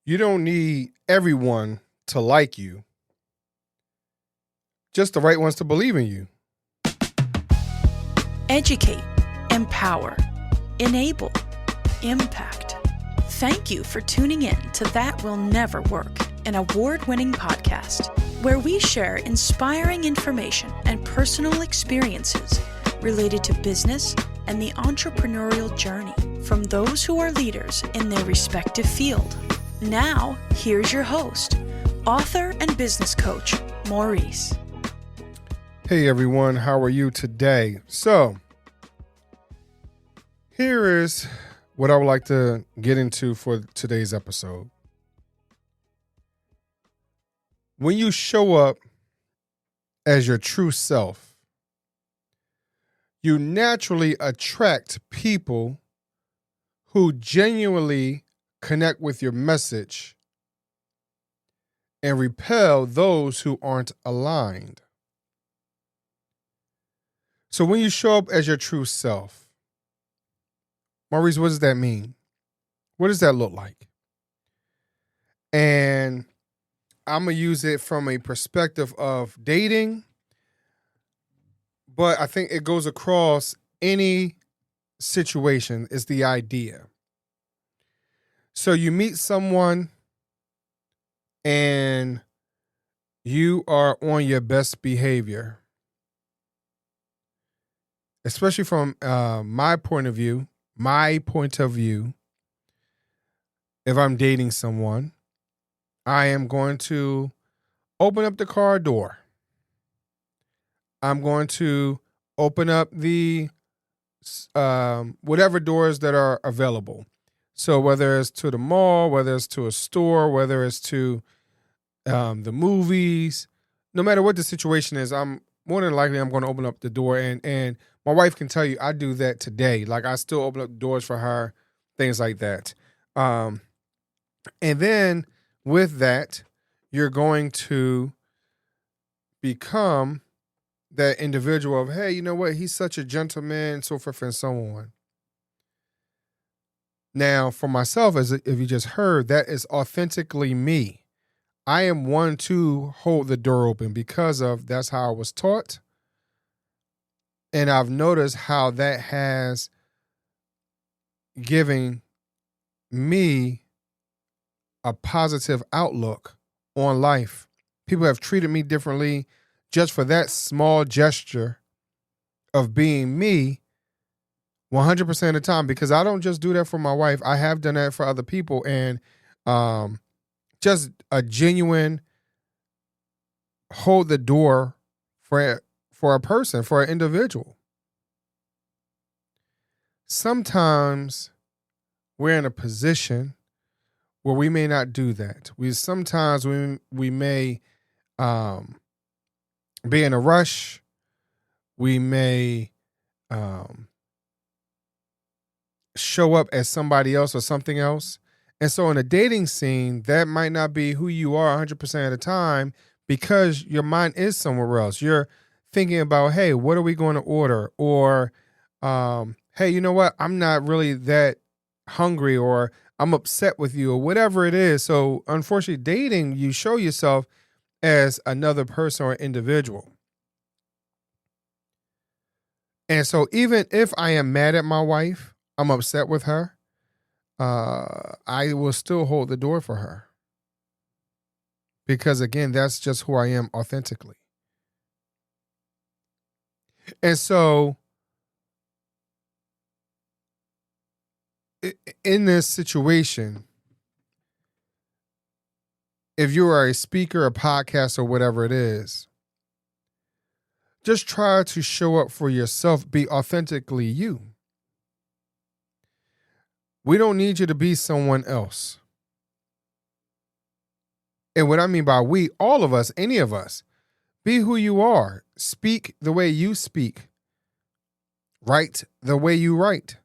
You don't need everyone to like you, just the right ones to believe in you. Educate, empower, enable, impact. Thank you for tuning in to That Will Never Work, an award-winning podcast where we share inspiring information and personal experiences related to business and the entrepreneurial journey from those who are leaders in their respective field. Now, here's your host, author and business coach, Maurice. Hey everyone, how are you today? So, here is what I would like to get into for today's episode. When you show up as your true self, you naturally attract people who genuinely connect with your message and repel those who aren't aligned. So when you show up as your true self, Maurice, what does that mean? What does that look like? And I'm going to use it from a perspective of dating, but I think it goes across any situation is the idea. So you meet someone and you are on your best behavior, especially from my point of view. If I'm dating someone, I am going to open up the car door. I'm going to open up the whatever doors that are available. So whether it's to the mall, whether it's to a store, whether it's to the movies, no matter what the situation is, I'm more than likely I'm going to open up the door. And my wife can tell you I do that today. Like I still open up doors for her, things like that. And then with that, you're going to become that individual of, hey, you know what? He's such a gentleman, so forth and so on. Now, for myself, as if you just heard, that is authentically me. I am one to hold the door open because of that's how I was taught. And I've noticed how that has given me a positive outlook on life. People have treated me differently just for that small gesture of being me 100% of the time, because I don't just do that for my wife. I have done that for other people, and just a genuine hold the door for a person, for an individual. Sometimes we're in a position where we may not do that. Sometimes we may be in a rush. We may show up as somebody else or something else. And so in a dating scene, that might not be who you are 100% of the time because your mind is somewhere else. You're thinking about, hey, what are we going to order? Or, hey, you know what? I'm not really that hungry, or I'm upset with you, or whatever it is. So unfortunately, dating, you show yourself as another person or individual. And so even if I am mad at my wife, I'm upset with her, I will still hold the door for her. Because again, that's just who I am authentically. And so in this situation, if you are a speaker, a podcast, or whatever it is, just try to show up for yourself, be authentically you. We don't need you to be someone else. And what I mean by we, all of us, any of us, be who you are. Speak the way you speak. Write the way you write.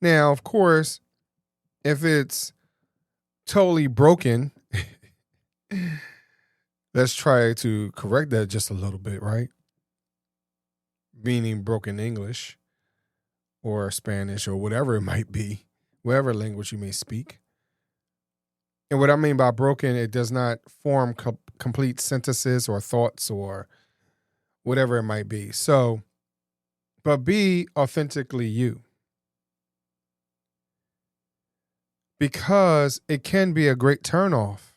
Now, of course, if it's totally broken, let's try to correct that just a little bit, right? Meaning broken English or Spanish or whatever it might be, whatever language you may speak. And what I mean by broken, it does not form complete sentences or thoughts or whatever it might be. So, but be authentically you. Because it can be a great turnoff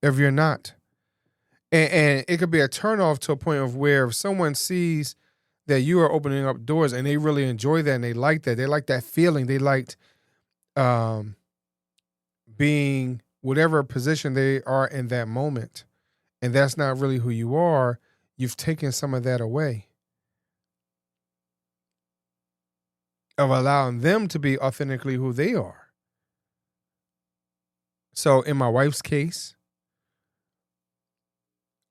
if you're not. And it could be a turnoff to a point of where if someone sees that you are opening up doors and they really enjoy that and they like that feeling, they liked being whatever position they are in that moment, and that's not really who you are, you've taken some of that away. Of allowing them to be authentically who they are. So in my wife's case,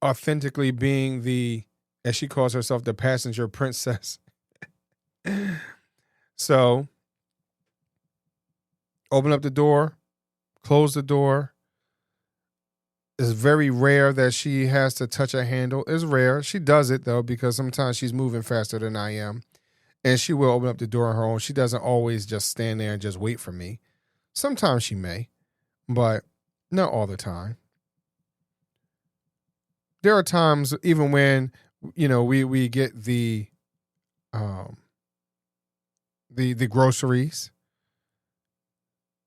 authentically being the, as she calls herself, the passenger princess. So open up the door, close the door. It's very rare that she has to touch a handle. It's rare. She does it though, because sometimes she's moving faster than I am. And she will open up the door on her own. She doesn't always just stand there and just wait for me. Sometimes she may, but not all the time. There are times even when, we get the groceries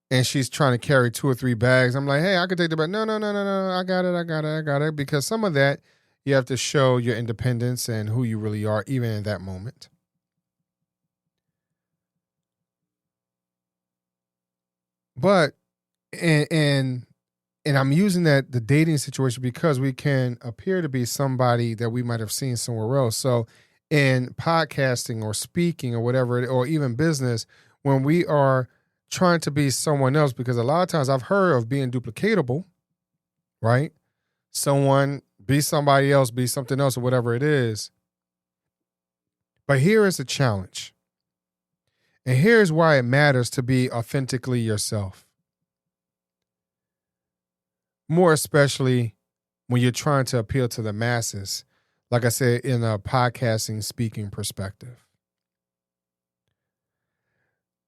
and she's trying to carry 2 or 3 bags. I'm like, hey, I could take the bag. No. I got it. Because some of that, you have to show your independence and who you really are, even in that moment. But, and I'm using the dating situation because we can appear to be somebody that we might have seen somewhere else. So in podcasting or speaking or whatever, or even business, when we are trying to be someone else, because a lot of times I've heard of being duplicatable, right? Someone be somebody else, be something else, or whatever it is. But here is the challenge. And here's why it matters to be authentically yourself. More especially when you're trying to appeal to the masses, like I said, in a podcasting speaking perspective.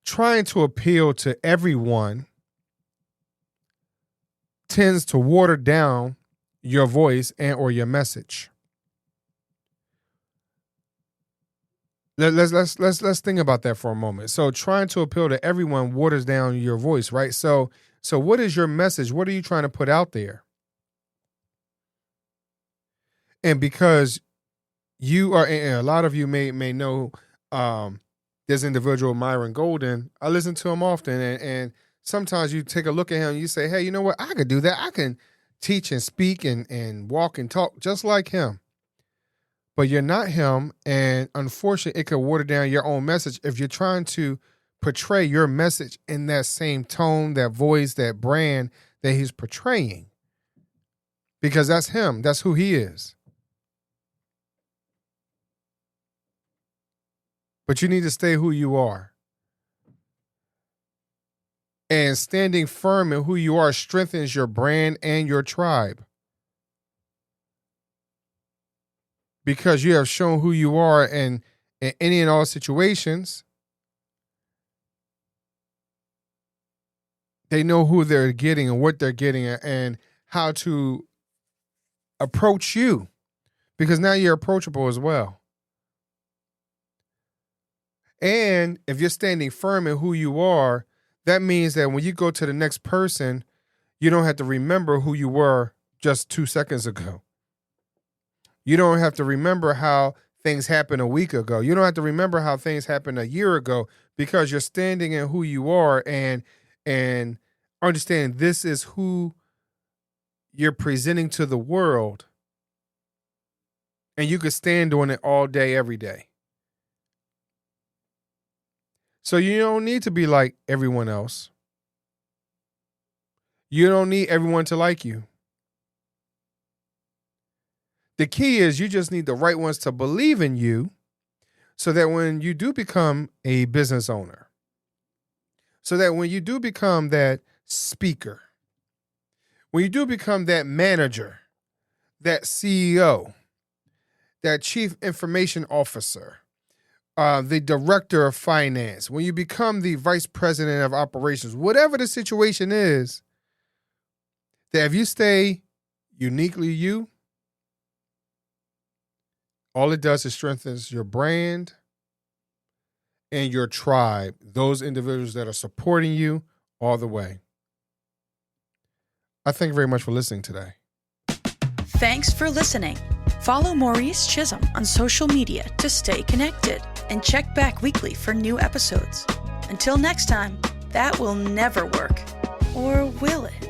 Trying to appeal to everyone tends to water down your voice and or your message. Let's think about that for a moment. So trying to appeal to everyone waters down your voice, right? So what is your message? What are you trying to put out there? And because you are, and a lot of you may know this individual, Myron Golden. I listen to him often, and sometimes you take a look at him and you say, hey, you know what? I could do that. I can teach and speak and walk and talk just like him. But you're not him, and unfortunately, it could water down your own message if you're trying to portray your message in that same tone, that voice, that brand that he's portraying. Because that's him. That's who he is. But you need to stay who you are. And standing firm in who you are strengthens your brand and your tribe. Because you have shown who you are in any and all situations. They know who they're getting and what they're getting and how to approach you. Because now you're approachable as well. And if you're standing firm in who you are, that means that when you go to the next person, you don't have to remember who you were just 2 seconds ago. You don't have to remember how things happened a week ago. You don't have to remember how things happened a year ago, because you're standing in who you are and understand this is who you're presenting to the world. And you could stand on it all day, every day. So you don't need to be like everyone else. You don't need everyone to like you. The key is you just need the right ones to believe in you so that when you do become a business owner, so that when you do become that speaker, when you do become that manager, that CEO, that chief information officer, the director of finance, when you become the vice president of operations, whatever the situation is, that if you stay uniquely you, all it does is strengthens your brand and your tribe, those individuals that are supporting you all the way. I thank you very much for listening today. Thanks for listening. Follow Maurice Chisholm on social media to stay connected and check back weekly for new episodes. Until next time, that will never work. Or will it?